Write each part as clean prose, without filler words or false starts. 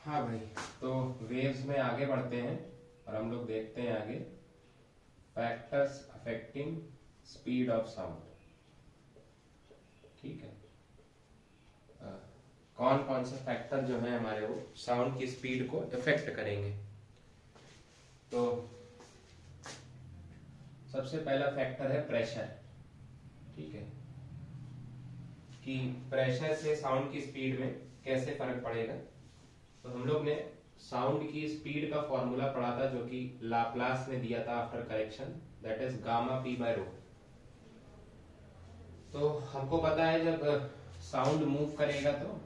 हाँ भाई, तो वेव्स में आगे बढ़ते हैं और हम लोग देखते हैं आगे factors affecting speed of sound. ठीक है, कौन कौन से फैक्टर जो है हमारे वो साउंड की स्पीड को इफेक्ट करेंगे। तो सबसे पहला फैक्टर है प्रेशर। ठीक है, कि प्रेशर से साउंड की स्पीड में कैसे फर्क पड़ेगा। तो हम लोग ने साउंड की स्पीड का फॉर्मूला पढ़ा था जो कि लाप्लास ने दिया था after correction, that is gamma P by rho. तो हमको पता है जब साउंड मूव करेगा तो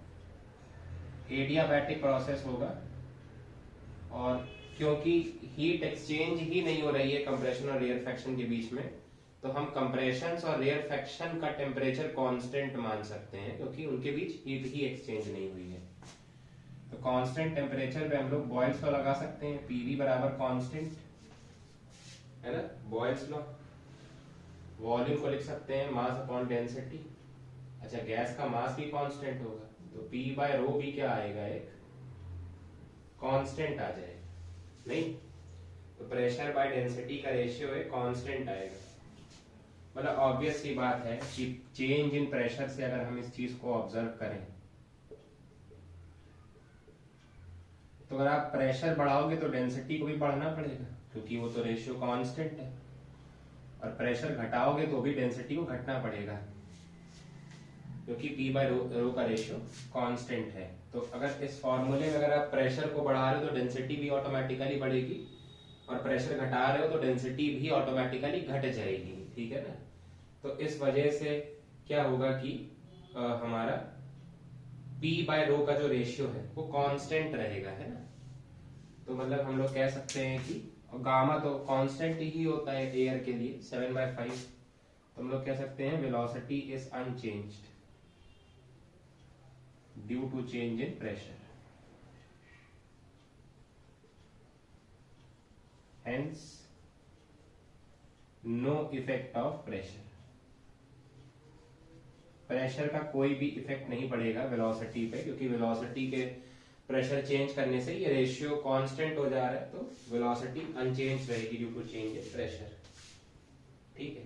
एडियाबैटिक प्रोसेस होगा, और क्योंकि हीट एक्सचेंज ही नहीं हो रही है कंप्रेशन और रेयरफैक्शन के बीच में, तो हम कंप्रेशन और रेयरफैक्शन का टेम्परेचर कांस्टेंट मान सकते हैं क्योंकि उनके बीच हीट ही एक्सचेंज नहीं हुई है। तो कांस्टेंट टेम्परेचर पे हम लोग बॉयल्स लॉ लगा सकते हैं, पीवी बराबर कांस्टेंट है ना, बॉयल्स लॉ। वॉल्यूम को लिख सकते हैं मास अपॉन डेंसिटी। अच्छा, गैस का मास भी कांस्टेंट होगा तो पी बाय रो भी क्या आएगा, एक कांस्टेंट आ जाएगा। नहीं तो प्रेशर बाय डेंसिटी का रेशियो है कांस्टेंट आएगा। मतलब ऑब्वियस सी बात है कि चेंज इन प्रेशर से अगर हम इस चीज को ऑब्जर्व करें तो अगर आप प्रेशर बढ़ाओगे तो डेंसिटी को भी बढ़ना पड़ेगा क्योंकि वो तो रेशियो कांस्टेंट है, और प्रेशर घटाओगे तो भी डेंसिटी को घटना पड़ेगा क्योंकि पी बाय रो का रेशियो कांस्टेंट है। तो अगर इस फॉर्मूले में अगर आप प्रेशर को बढ़ा रहे हो तो डेंसिटी भी ऑटोमेटिकली बढ़ेगी, और प्रेशर घटा रहे हो तो डेंसिटी भी ऑटोमेटिकली घट जाएगी। ठीक है ना, तो इस वजह से क्या होगा कि हमारा P बाय रो का जो रेशियो है वो कांस्टेंट रहेगा, है ना। तो मतलब हम लोग कह सकते हैं कि गामा तो कांस्टेंट ही होता है एयर के लिए 7/5, तो हम लोग कह सकते हैं velocity is unchanged due to change in pressure, hence no effect of pressure. Pressure का कोई भी इफेक्ट नहीं पड़ेगा वेलोसिटी पे क्योंकि वेलोसिटी के प्रेशर चेंज करने से ये रेशियो कांस्टेंट हो जा रहा है, तो वेलोसिटी अनचेंज रहेगी due to change in pressure. ठीक है,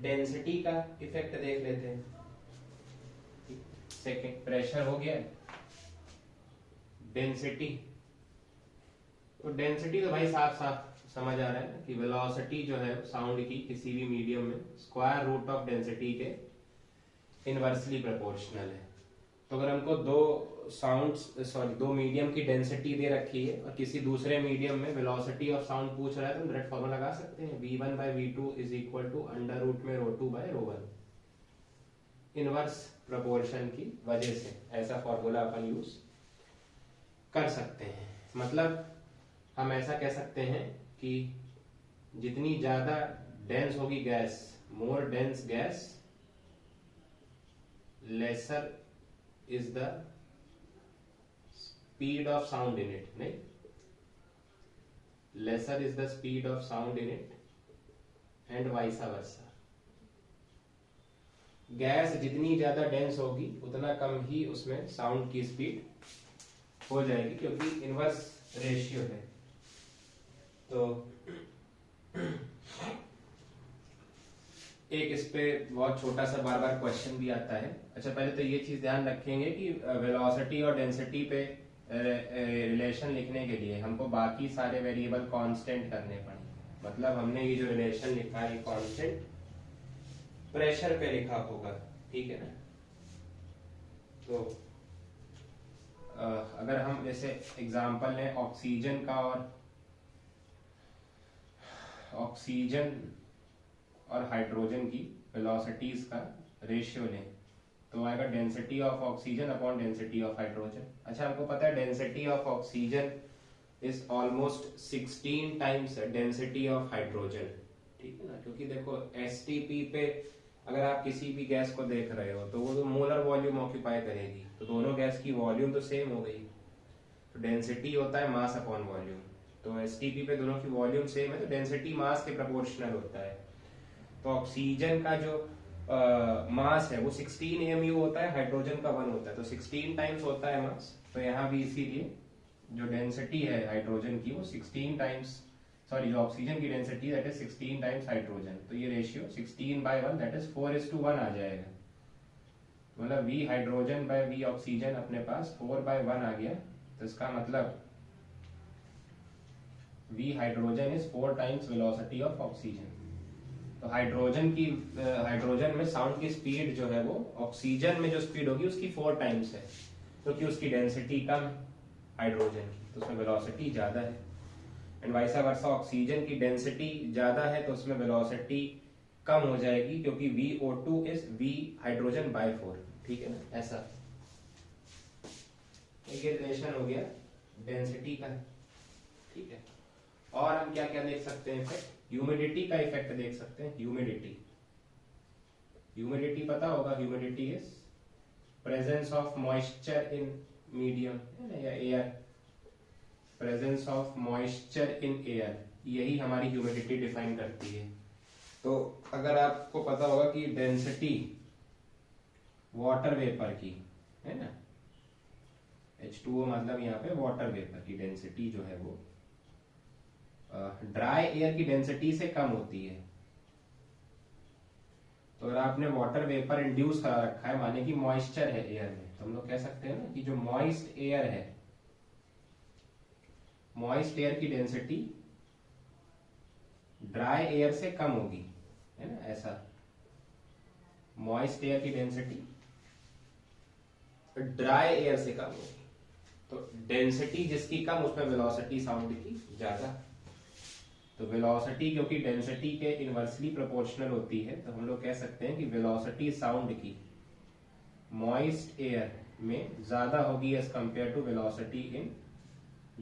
डेंसिटी का इफेक्ट देख लेते हैं। सेकंड प्रेशर हो गया, डेंसिटी। तो डेंसिटी तो भाई साफ साफ समझ आ रहा है ना कि वेलोसिटी जो है साउंड की किसी भी मीडियम में स्क्वायर रूट ऑफ डेंसिटी के इनवर्सली प्रोपोर्शनल है। तो अगर हमको दो मीडियम की डेंसिटी दे रखी है और किसी दूसरे मीडियम में वेलोसिटी ऑफ साउंड पूछ रहा है तो हम डायरेक्ट फॉर्मूला लगा सकते हैं, v1 by v2 is equal to under root में ρ2 by ρ1, इनवर्स प्रोपोर्शन की वजह से ऐसा फॉर्मूला अपन यूज कर सकते हैं। मतलब हम ऐसा कह सकते हैं कि जितनी ज्यादा डेंस होगी gas, more dense gas lesser is the speed of sound in it, नहीं, lesser is the speed of sound in it and vice versa। Gas जितनी ज्यादा डेंस होगी उतना कम ही उसमें साउंड की स्पीड हो जाएगी क्योंकि इनवर्स रेशियो है। तो एक इस पे बहुत छोटा सा बार बार क्वेश्चन भी आता है। अच्छा, पहले तो ये चीज ध्यान रखेंगे कि वेलोसिटी और डेंसिटी पे रिलेशन लिखने के लिए हमको बाकी सारे वेरिएबल कांस्टेंट करने पड़े। मतलब हमने ये जो रिलेशन लिखा है कांस्टेंट प्रेशर पे लिखा होगा, ठीक है ना। तो अगर हम जैसे एग्जांपल लें ऑक्सीजन का, और ऑक्सीजन और हाइड्रोजन की वेलोसिटीज का रेशियो लें तो आएगा density of oxygen upon density of hydrogen. अच्छा, हमको पता है density of oxygen is almost 16 times density of hydrogen, ठीक है ना। क्योंकि देखो एसटीपी पे अगर आप किसी भी गैस को देख रहे हो तो वो तो मोलर वॉल्यूम ऑक्यूपाई करेगी, तो दोनों गैस की वॉल्यूम तो सेम हो गई। तो डेंसिटी होता है मास अपॉन वॉल्यूम, तो एसटीपी पे दोनों की वॉल्यूम सेम है तो डेंसिटी मास के प्रोपोर्शनल होता है। तो ऑक्सीजन का जो मास है वो 16 AMU होता है, हाइड्रोजन का 1 होता है, तो 16 टाइम्स होता है मास। तो यहाँ भी इसीलिए जो डेंसिटी है हाइड्रोजन की वो 16 टाइम्स, सॉरी जो ऑक्सीजन की density that is 16 times hydrogen, तो ये रेशियो 16/1 दैट इज 4:1 आ जाएगा। मतलब V hydrogen bye V oxygen अपने पास 4/1 आ गया। तो इसका मतलब V hydrogen is 4 times velocity of oxygen. तो हाइड्रोजन में साउंड की स्पीड जो है वो ऑक्सीजन में जो स्पीड होगी उसकी 4 टाइम्स है, क्योंकि उसकी डेंसिटी कम है हाइड्रोजन की, तो उसमें वेलोसिटी ज्यादा है। एंड वाइस वर्सा, ऑक्सीजन की डेंसिटी ज्यादा है तो उसमें वेलोसिटी कम हो जाएगी, क्योंकि VO2 is V hydrogen bye 4। ठीक है ना, ऐसा एक रिलेशन हो गया डेंसिटी का। ठीक है, और हम क्या क्या देख सकते हैं इफेक्ट? ह्यूमिडिटी का इफेक्ट देख सकते हैं। ह्यूमिडिटी पता होगा, humidity is presence of moisture in medium या air, presence of moisture in air, यही हमारी ह्यूमिडिटी डिफाइन करती है। तो अगर आपको पता होगा कि डेंसिटी वाटर वेपर की है ना, H2O मतलब यहाँ पे वाटर वेपर की डेंसिटी जो है वो ड्राई एयर की डेंसिटी से कम होती है। तो अगर आपने वाटर वेपर इंड्यूस करा रखा है, माने कि मॉइस्चर है एयर में, तो हम लोग कह सकते हैं ना कि जो मॉइस्ट एयर है, मॉइस्ट एयर की डेंसिटी ड्राई एयर से कम होगी, है ना, ऐसा। मॉइस्ट एयर की डेंसिटी ड्राई एयर से कम होगी, तो डेंसिटी जिसकी कम उसमें वेलोसिटी साउंड की ज्यादा। तो वेलोसिटी क्योंकि डेंसिटी के इनवर्सली प्रोपोर्शनल होती है, तो हम लोग कह सकते हैं कि वेलोसिटी साउंड की मॉइस्ट एयर में ज्यादा होगी as compare to velocity in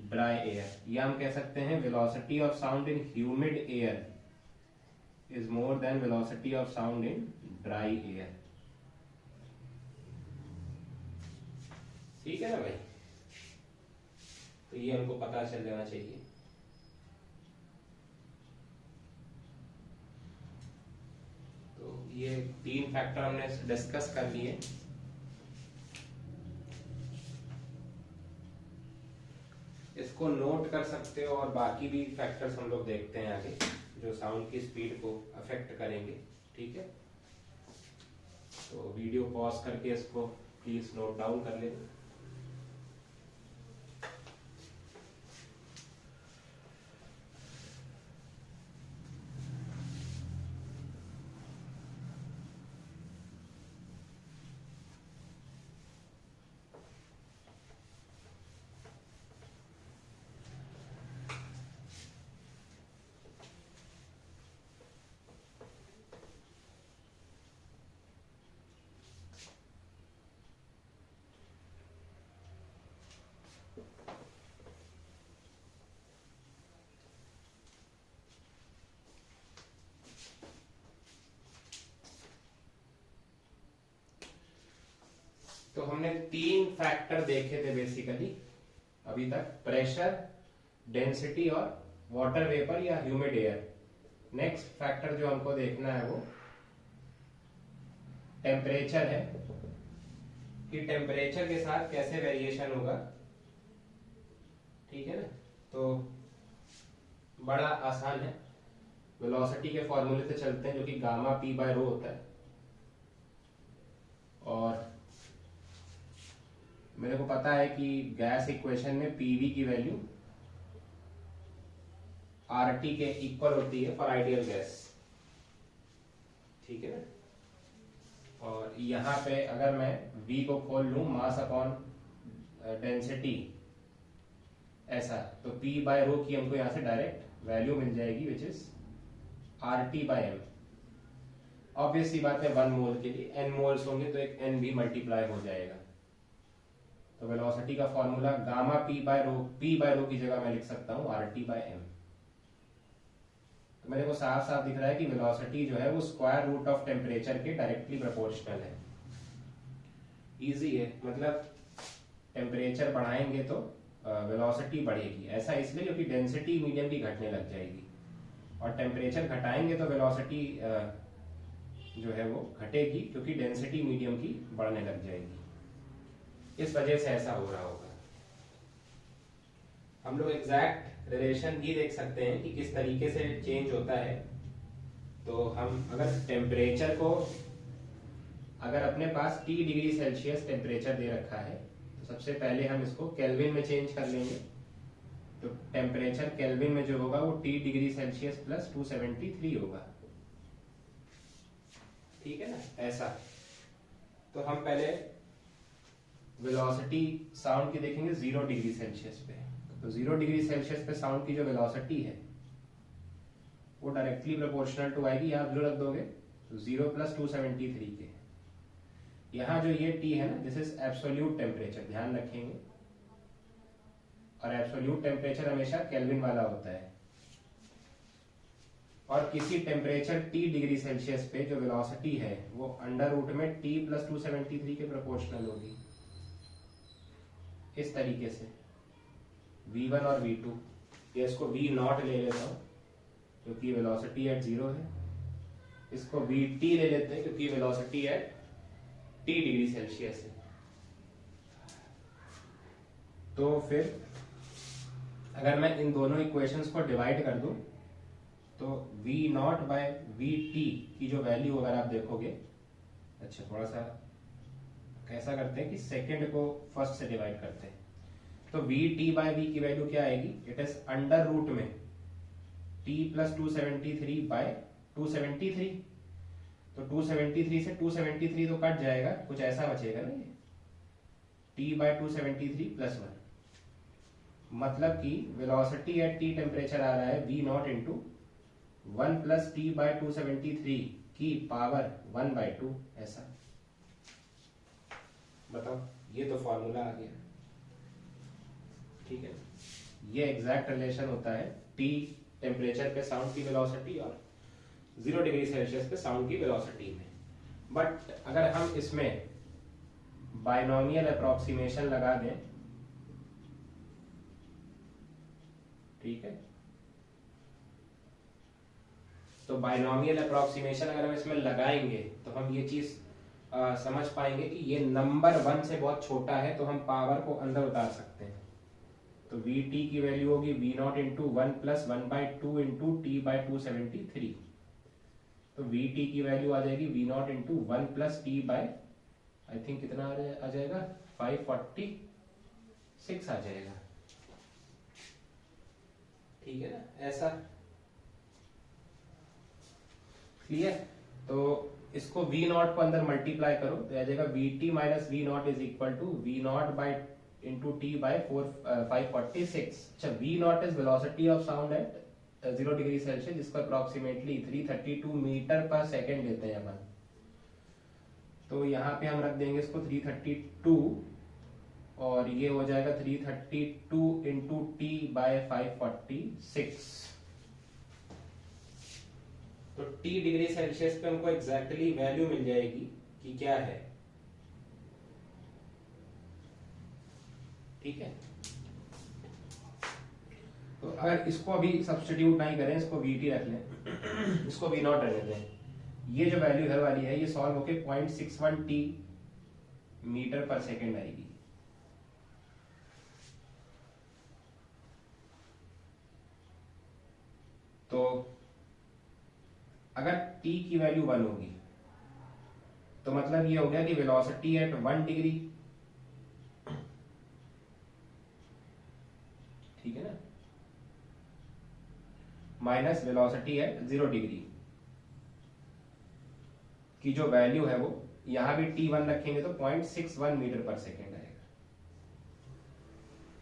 dry air. या हम कह सकते हैं velocity of sound in humid air is more than velocity of sound in dry air. ठीक है ना भाई, तो ये हमको पता चल जाना चाहिए। ये 3 फैक्टर हमने डिस्कस कर लिए। इसको नोट कर सकते हो, और बाकी भी फैक्टर्स हम लोग देखते हैं आगे जो साउंड की स्पीड को अफेक्ट करेंगे। ठीक है, तो वीडियो पॉज करके इसको प्लीज नोट डाउन कर लेना। तो हमने 3 फैक्टर देखे थे बेसिकली अभी तक, प्रेशर, डेंसिटी और वाटर वेपर या ह्यूमिड एयर। नेक्स्ट फैक्टर जो हमको देखना है वो टेम्परेचर है, कि टेम्परेचर के साथ कैसे वेरिएशन होगा। ठीक है ना, तो बड़ा आसान है, वेलोसिटी के फॉर्मूले से चलते हैं जो कि गामा P/ρ होता है। और मेरे को पता है कि गैस इक्वेशन में PV की वैल्यू RT के इक्वल होती है फॉर आइडियल गैस। ठीक है ना, और यहां पे अगर मैं V को खोल लूं मास अपॉन डेंसिटी ऐसा, तो P/ρ की हमको यहां से डायरेक्ट वैल्यू मिल जाएगी विच इज RT/m। ऑब्वियस सी बात है 1 मोल के लिए n मोल्स होंगे तो एक n भी मल्टीप्लाई हो जाएगा। तो वेलोसिटी का फॉर्मूला गामा P/ρ की जगह मैं लिख सकता हूं RT/m। तो मेरे को साफ साफ दिख रहा है कि वेलोसिटी जो है वो स्क्वायर रूट ऑफ टेम्परेचर के डायरेक्टली प्रोपोर्शनल है। इजी है, मतलब टेम्परेचर बढ़ाएंगे तो वेलोसिटी बढ़ेगी, ऐसा इसलिए क्योंकि डेंसिटी मीडियम की घटने लग जाएगी, और टेम्परेचर घटाएंगे तो वेलोसिटी जो है वो घटेगी क्योंकि डेंसिटी मीडियम की बढ़ने लग जाएगी। इस वजह से ऐसा हो रहा होगा। हम लोग एग्जैक्ट रिलेशन भी देख सकते हैं कि किस तरीके से चेंज होता है। तो हम अगर टेम्परेचर को, अगर अपने पास T डिग्री सेल्सियस टेम्परेचर दे रखा है तो सबसे पहले हम इसको केल्विन में चेंज कर लेंगे। तो टेम्परेचर केल्विन में जो होगा वो T डिग्री सेल्सियस प्लस 273 होगा। ठीक है ना, ऐसा। तो हम पहले वेलोसिटी साउंड की देखेंगे 0 डिग्री सेल्सियस पे। तो 0 डिग्री सेल्सियस पे साउंड की जो वेलोसिटी है वो डायरेक्टली प्रोपोर्शनल टू आएगी, आप जो रख दोगे तो 0 प्लस 273 के। यहाँ जो ये T है ना, दिस इज एब्सोल्यूट टेम्परेचर, ध्यान रखेंगे। और एब्सोल्यूट टेम्परेचर हमेशा केल्विन वाला होता है। और किसी टेम्परेचर T डिग्री सेल्सियस पे जो वेलोसिटी है वो अंडर रूट में T प्लस 273 के प्रोपोर्शनल होगी। इस तरीके से V1 और V2, या इसको V नॉट ले लेता हूं क्योंकि वेलोसिटी एट 0 है। इसको VT ले लेते हैं क्योंकि velocity at T degree Celsius है। तो फिर अगर मैं इन दोनों इक्वेशंस को डिवाइड कर दूं तो V नॉट बाय VT की जो वैल्यू अगर आप देखोगे, अच्छा थोड़ा सा कैसा करते हैं कि सेकंड को फर्स्ट से डिवाइड करते हैं। तो VT बाय V की वैल्यू क्या आएगी, इट इज अंडर रूट में T प्लस 273 बाय 273। तो 273 से 273 तो कट जाएगा, कुछ ऐसा बचेगा ना ये T बाय 273 प्लस 1। मतलब कि वेलोसिटी एट T टेम्परेचर आ रहा है V naught into 1 plus T by 273 की पावर 1 बाय 2। ऐसा बताओ, ये तो फॉर्मूला आ गया। ठीक है, ये एग्जैक्ट रिलेशन होता है T टेम्परेचर पे साउंड की वेलोसिटी और 0 डिग्री सेल्सियस पे साउंड की वेलोसिटी में। बट अगर हम इसमें बाइनोमियल अप्रोक्सीमेशन लगा दें, ठीक है, तो बाइनोमियल अप्रोक्सीमेशन अगर हम इसमें लगाएंगे तो हम ये चीज समझ पाएंगे कि ये नंबर 1 से बहुत छोटा है, तो हम पावर को अंदर उतार सकते हैं। तो VT की वैल्यू होगी V naught into 1 plus 1 by 2 into T by 273। तो VT की वैल्यू आ जाएगी V naught into 1 plus T by, I think कितना आ जाएगा, 546 आ जाएगा। ठीक है ना, ऐसा क्लियर। तो इसको V नॉट को अंदर मल्टीप्लाई करो तो आ जाएगा VT minus V naught is equal to V naught by into T by 546। अच्छा, V naught is velocity of sound at 0 degree Celsius, जिसको अप्रोक्सीमेटली 332 मीटर पर सेकेंड लेते हैं अपन। तो यहाँ पे हम रख देंगे इसको 332 और ये हो जाएगा 332 इंटू T बाय 546। तो T डिग्री सेल्सियस पे हमको एग्जैक्टली वैल्यू मिल जाएगी कि क्या है। ठीक है, तो अगर इसको अभी सब्स्टिट्यूट नहीं करें, इसको VT रख लें, इसको V नॉट रहने दें, ये जो वैल्यू इधर वाली है ये सॉल्व होके 0.61 T मीटर पर सेकेंड आएगी। तो अगर T की वैल्यू 1 होगी तो मतलब ये हो गया कि वेलोसिटी एट 1 डिग्री, ठीक है ना, माइनस वेलोसिटी एट 0 डिग्री की जो वैल्यू है वो, यहां भी T1 रखेंगे तो 0.61 मीटर पर सेकेंड आएगा।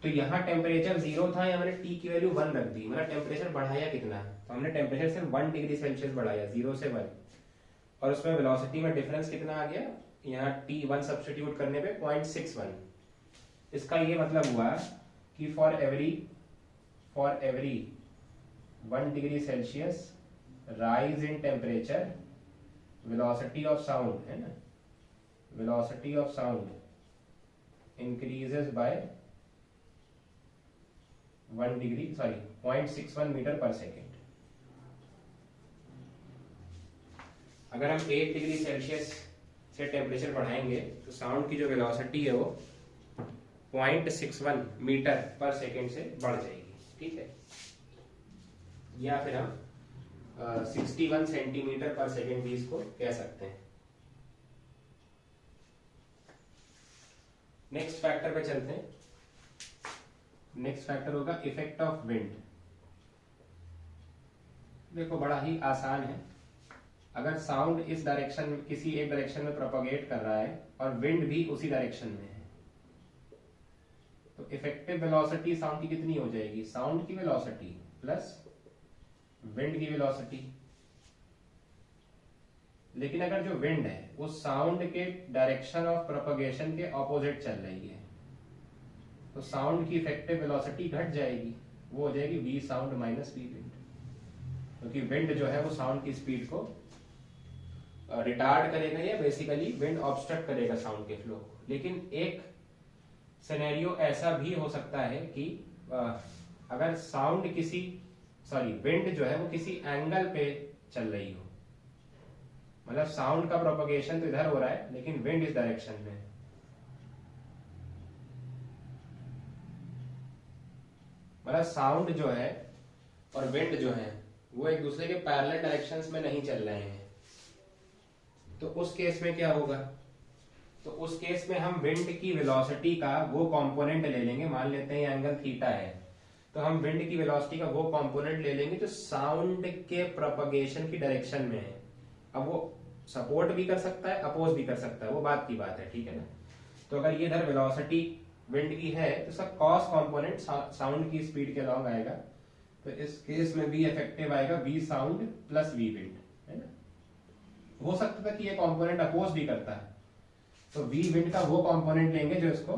तो यहाँ टेम्परेचर 0 था, यहाँ मैंने T की वैल्यू 1 रख दी, मेरा टेम्परेचर बढ़ाया कितना, तो हमने टेम्परेचर सिर्फ 1 डिग्री सेल्सियस बढ़ाया, 0 से 1, और उसमें वेलोसिटी में डिफरेंस कितना आ गया, यहाँ T1 सब्स्टिट्यूट करने पे 0.61। इसका ये मतलब हुआ कि for every 1 degree Celsius rise in temperature, velocity of sound है ना, velocity of sound increases by 1 degree, sorry 0.61 metre per second. अगर हम 1 डिग्री सेल्सियस से टेम्परेचर बढ़ाएंगे तो साउंड की जो वेलोसिटी है वो 0.61 मीटर पर सेकेंड से बढ़ जाएगी, ठीक है। या फिर हम 61 सेंटीमीटर पर सेकेंड भी इसको कह सकते हैं। नेक्स्ट फैक्टर पे चलते हैं। नेक्स्ट फैक्टर होगा इफेक्ट ऑफ विंड। देखो बड़ा ही आसान है। अगर साउंड इस डायरेक्शन में, किसी एक डायरेक्शन में प्रोपोगेट कर रहा है और विंड भी उसी डायरेक्शन में है, तो इफेक्टिव वेलोसिटी साउंड की कितनी हो जाएगी? साउंड की वेलोसिटी प्लस विंड की वेलोसिटी। लेकिन अगर जो विंड है वो साउंड के डायरेक्शन ऑफ प्रोपोगेशन के ऑपोजिट चल रही है, तो साउंड की इफेक्टिव वेलोसिटी घट जाएगी। वो हो जाएगी V sound minus V wind, क्योंकि विंड जो है वो साउंड की स्पीड को रिटार्ड करेगा या बेसिकली विंड ऑब्स्ट्रक्ट करेगा साउंड के फ्लो को। लेकिन एक सिनेरियो ऐसा भी हो सकता है कि अगर साउंड विंड जो है वो किसी एंगल पे चल रही हो, मतलब साउंड का प्रोपगेशन तो इधर हो रहा है लेकिन विंड इस डायरेक्शन में है, मतलब साउंड जो है और विंड जो है वो एक दूसरे के पैरेलल डायरेक्शंस में नहीं चल रहे हैं। तो उस केस में क्या होगा? तो उस केस में हम विंड की वेलोसिटी का वो कंपोनेंट ले लेंगे। मान लेते हैं एंगल थीटा है, तो हम विंड की वेलोसिटी का वो कंपोनेंट ले लेंगे जो साउंड के प्रोपगेशन की डायरेक्शन में है। अब वो सपोर्ट भी कर सकता है, अपोज भी कर सकता है, वो बात की बात है, ठीक है ना। तो अगर ये इधर वेलोसिटी विंड की है तो इसका कॉस कंपोनेंट साउंड की स्पीड के अलॉन्ग आएगा। तो इस केस में भी इफेक्टिव आएगा V sound plus V wind, है ना। हो सकता था कि ये कंपोनेंट अपोज भी करता है, तो वी विंड का वो कंपोनेंट लेंगे जो इसको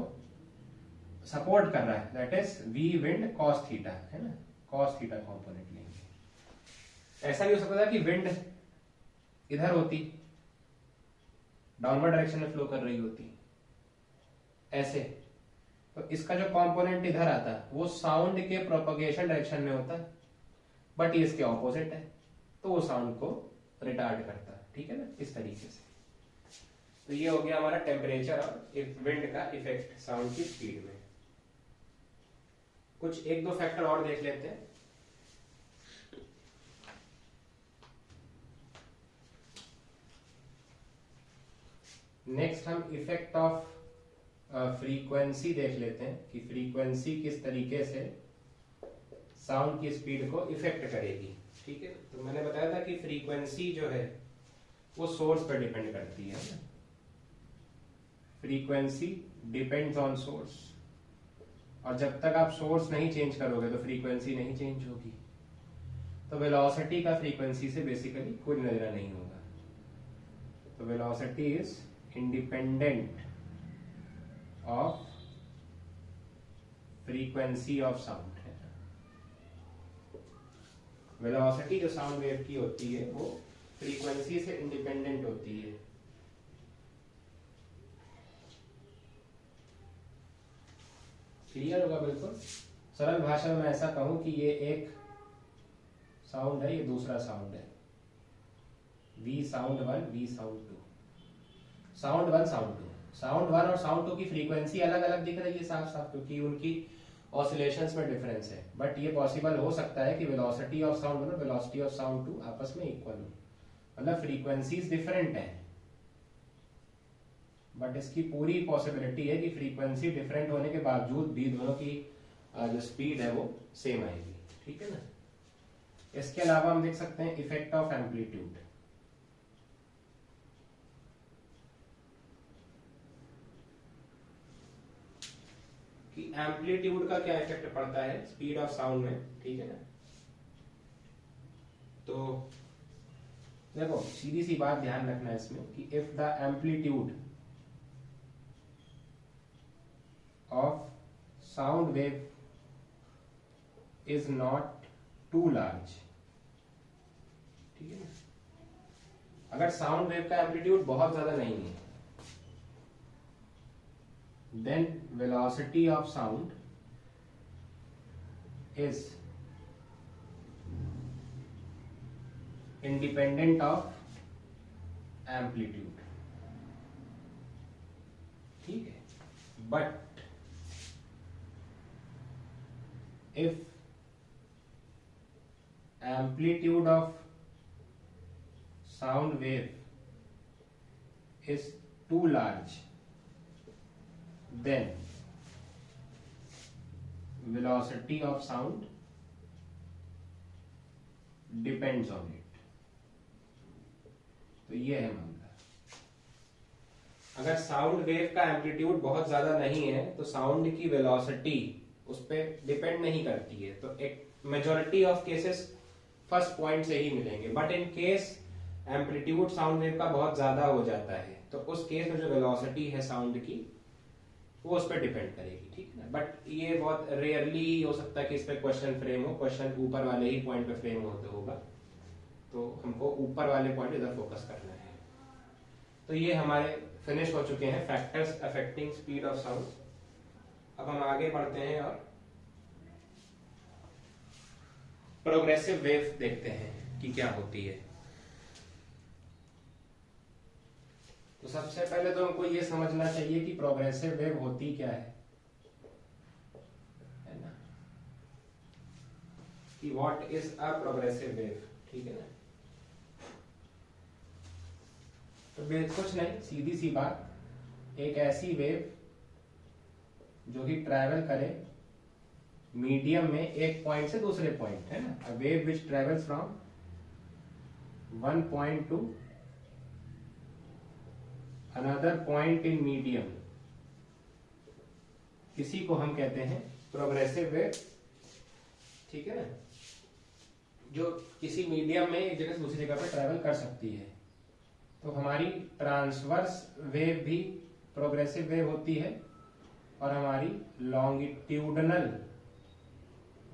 सपोर्ट कर रहा है, that is v wind cos theta, है ना। कॉस थीटा कंपोनेंट लेंगे। ऐसा भी हो सकता था कि विंड इधर होती, डाउनवर्ड डायरेक्शन में फ्लो कर रही होती ऐसे, तो इसका जो कंपोनेंट इधर आता वो साउंड के प्रोपगेशन डायरेक्शन में होता, बट ये इसके ऑपोजिट है, तो वो साउंड को रिटार्ड करता है, ठीक है ना, इस तरीके से। तो ये हो गया हमारा टेम्परेचर और विंड का इफेक्ट साउंड की स्पीड में। कुछ एक दो फैक्टर और देख लेते हैं। नेक्स्ट हम इफेक्ट ऑफ फ्रीक्वेंसी देख लेते हैं कि फ्रीक्वेंसी किस तरीके से साउंड की स्पीड को इफेक्ट करेगी, ठीक है। तो मैंने बताया था कि फ्रीक्वेंसी जो है वो सोर्स पर डिपेंड करती है। फ्रीक्वेंसी डिपेंड्स ऑन सोर्स, और जब तक आप सोर्स नहीं चेंज करोगे तो फ्रीक्वेंसी नहीं चेंज होगी। तो वेलोसिटी का फ्रीक्वेंसी से बेसिकली कोई नजर नहीं होगा। तो velocity is independent of frequency of sound. Velocity जो साउंड वेव की होती है वो फ्रीक्वेंसी से इंडिपेंडेंट होती है। क्लियर होगा बिल्कुल। सरल भाषा में मैं ऐसा कहूं कि ये एक साउंड है, ये दूसरा साउंड है, v sound one, v sound two, sound one, sound two. Sound one और साउंड टू की फ्रीक्वेंसी अलग अलग दिख रही है साफ साफ, क्योंकि उनकी ऑसिलेशंस में डिफरेंस है। बट ये पॉसिबल हो सकता है कि वेलोसिटी ऑफ साउंड वन और वेलोसिटी ऑफ साउंड टू आपस में इक्वल हो, मतलब फ्रीक्वेंसीज डिफरेंट है, बट इसकी पूरी पॉसिबिलिटी है कि फ्रीक्वेंसी डिफरेंट होने के बावजूद भी दोनों की जो स्पीड है वो सेम आएगी, ठीक है ना। इसके अलावा हम देख सकते हैं इफेक्ट ऑफ एम्पलीट्यूड। कि एम्पलीट्यूड का क्या इफेक्ट पड़ता है स्पीड ऑफ साउंड में, ठीक है ना। तो देखो सीधी सी बात ध्यान रखना है इसमें कि if the amplitude of sound wave is not too large, ठीक है ना। अगर साउंड वेव का एम्पलीट्यूड बहुत ज्यादा नहीं है, then velocity of sound is independent of amplitude, ठीक है। But if amplitude of sound wave is too large, then velocity of sound depends on it। तो ये है मामला। अगर साउंड वेव का एम्पलीट्यूड बहुत ज्यादा नहीं है तो साउंड की वेलोसिटी उस पर डिपेंड नहीं करती है, तो एक majority of cases first point से ही मिलेंगे। But in case amplitude sound wave का बहुत ज्यादा हो जाता है तो उस केस में जो वेलोसिटी है साउंड की वो उस पर डिपेंड करेगी, ठीक है ना। बट ये बहुत रेयरली हो सकता है कि इस पर क्वेश्चन फ्रेम हो, क्वेश्चन ऊपर वाले ही पॉइंट पे फ्रेम होते होगा, तो हमको ऊपर वाले पॉइंट इधर फोकस करना है। तो ये हमारे फिनिश हो चुके हैं factors affecting speed of sound. अब हम आगे बढ़ते हैं और प्रोग्रेसिव वेव देखते हैं कि क्या होती है। तो सबसे पहले तो हमको ये समझना चाहिए कि प्रोग्रेसिव वेव होती क्या है ना, कि what is a progressive wave, ठीक है ना। तो कुछ नहीं, सीधी सी बात, एक ऐसी वेव जो कि ट्रैवल करे मीडियम में एक पॉइंट से दूसरे पॉइंट, है ना। A wave which travels from one point two another point in medium, किसी को हम कहते हैं प्रोग्रेसिव वेव, ठीक है ना, जो किसी मीडियम में एक जगह से दूसरी जगह पर ट्रैवल कर सकती है। तो हमारी ट्रांसवर्स वेव भी प्रोग्रेसिव वेव होती है और हमारी लॉन्गिट्यूडनल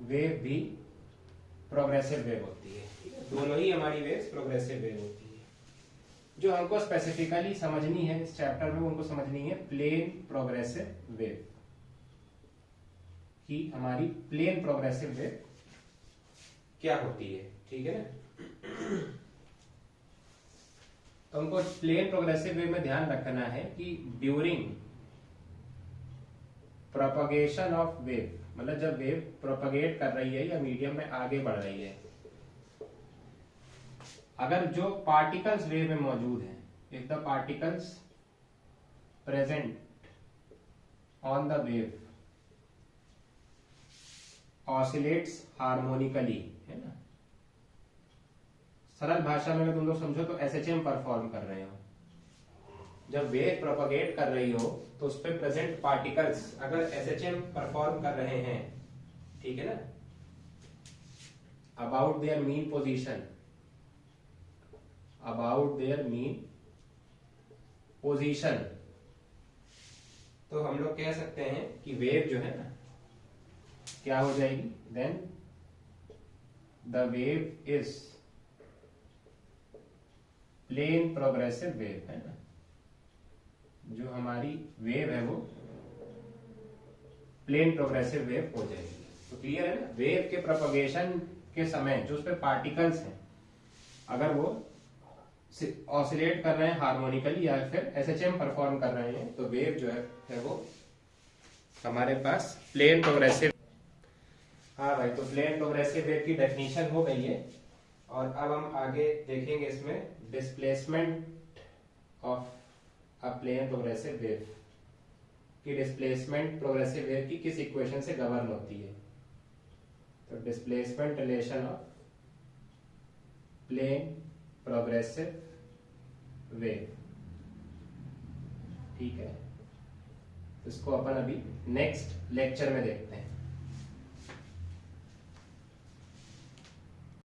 वेव भी प्रोग्रेसिव वेव होती है, ठीक है। दोनों ही हमारी वेव्स प्रोग्रेसिव वेव होती है। जो हमको स्पेसिफिकली समझनी है इस चैप्टर में, उनको समझनी है प्लेन प्रोग्रेसिव वेव, कि हमारी प्लेन प्रोग्रेसिव वेव क्या होती है, ठीक है ना। तो हमको प्लेन प्रोग्रेसिव वेव में ध्यान रखना है कि ड्यूरिंग प्रोपगेशन ऑफ वेव, मतलब जब वेव प्रोपगेट कर रही है या मीडियम में आगे बढ़ रही है, अगर जो पार्टिकल्स वेव में मौजूद हैं, if the particles present on the wave oscillates harmonically, है ना। सरल भाषा में अगर तुम लोग समझो तो एसएचएम परफॉर्म कर रहे हो। जब वेव प्रोपगेट कर रही हो तो उस पर प्रेजेंट पार्टिकल्स अगर एसएचएम परफॉर्म कर रहे हैं, ठीक है ना, about their mean position, about their mean position, तो हम लोग कह सकते हैं कि वेव जो है ना क्या हो जाएगी, then the wave is plane progressive wave, है ना। जो हमारी वेव है वो प्लेन प्रोग्रेसिव वेव हो जाएगी। तो क्लियर है ना, वेव के प्रोपगेशन के समय जो उस पर पार्टिकल्स हैं अगर वो ऑसिलेट कर रहे हैं हार्मोनिकली या फिर एसएचएम परफॉर्म कर रहे हैं तो वेव जो है वो हमारे पास प्लेन प्रोग्रेसिव। हाँ भाई, तो प्लेन प्रोग्रेसिव वेव की डेफिनेशन हो गई है और अब हम आगे देखेंगे इसमें displacement of a plane progressive wave की डिस्प्लेसमेंट प्रोग्रेसिव वेव की किस इक्वेशन से गवर्न होती है। तो displacement relation of plane progressive wave, ठीक है। इसको अपन अभी नेक्स्ट लेक्चर में देखते हैं।